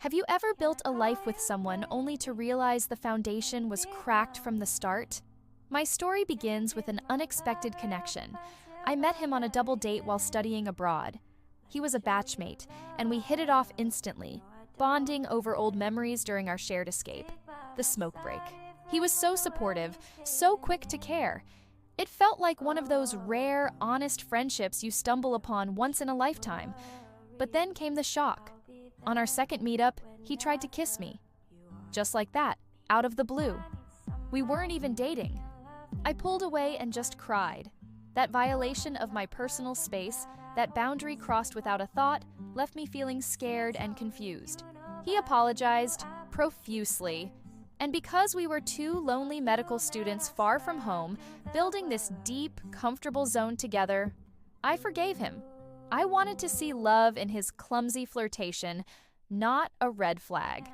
Have you ever built a life with someone only to realize the foundation was cracked from the start? My story begins with an unexpected connection. I met him on a double date while studying abroad. He was a batchmate, and we hit it off instantly, bonding over old memories during our shared escape, the smoke break. He was so supportive, so quick to care. It felt like one of those rare, honest friendships you stumble upon once in a lifetime. But then came the shock. On our second meetup, he tried to kiss me. Just like that, out of the blue. We weren't even dating. I pulled away and just cried. That violation of my personal space, that boundary crossed without a thought, left me feeling scared and confused. He apologized profusely. And because we were two lonely medical students far from home, building this deep, comfortable zone together, I forgave him. I wanted to see love in his clumsy flirtation, not a red flag.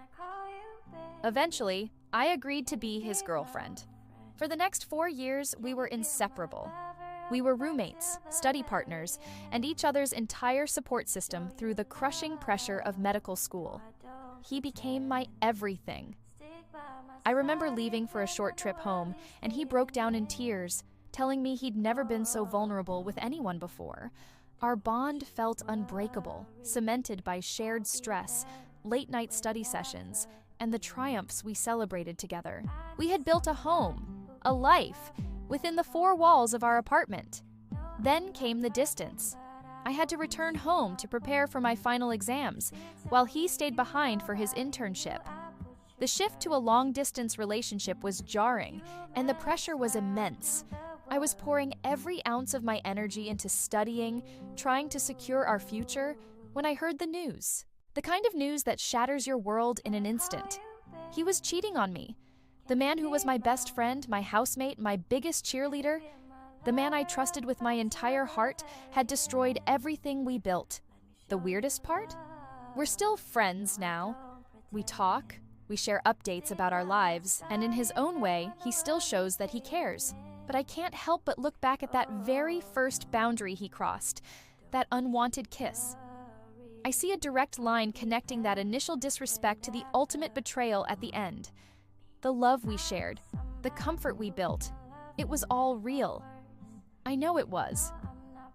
Eventually, I agreed to be his girlfriend. For the next 4 years, we were inseparable. We were roommates, study partners, and each other's entire support system through the crushing pressure of medical school. He became my everything. I remember leaving for a short trip home, and he broke down in tears, telling me he'd never been so vulnerable with anyone before. Our bond felt unbreakable, cemented by shared stress, late-night study sessions, and the triumphs we celebrated together. We had built a home, a life, within the 4 walls of our apartment. Then came the distance. I had to return home to prepare for my final exams, while he stayed behind for his internship. The shift to a long-distance relationship was jarring, and the pressure was immense. I was pouring every ounce of my energy into studying, trying to secure our future, when I heard the news. The kind of news that shatters your world in an instant. He was cheating on me. The man who was my best friend, my housemate, my biggest cheerleader, the man I trusted with my entire heart, had destroyed everything we built. The weirdest part? We're still friends now. We talk, we share updates about our lives, and in his own way, he still shows that he cares. But I can't help but look back at that very first boundary he crossed, that unwanted kiss. I see a direct line connecting that initial disrespect to the ultimate betrayal at the end. The love we shared, the comfort we built, it was all real. I know it was,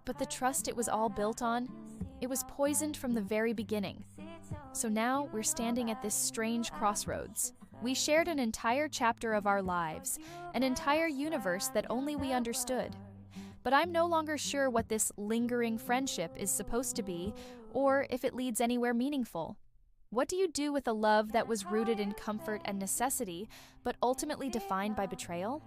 but the trust it was all built on, it was poisoned from the very beginning. So now we're standing at this strange crossroads. We shared an entire chapter of our lives, an entire universe that only we understood. But I'm no longer sure what this lingering friendship is supposed to be, or if it leads anywhere meaningful. What do you do with a love that was rooted in comfort and necessity, but ultimately defined by betrayal?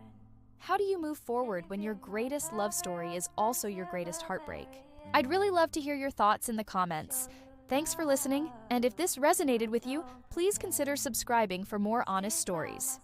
How do you move forward when your greatest love story is also your greatest heartbreak? I'd really love to hear your thoughts in the comments. Thanks for listening, and if this resonated with you, please consider subscribing for more honest stories.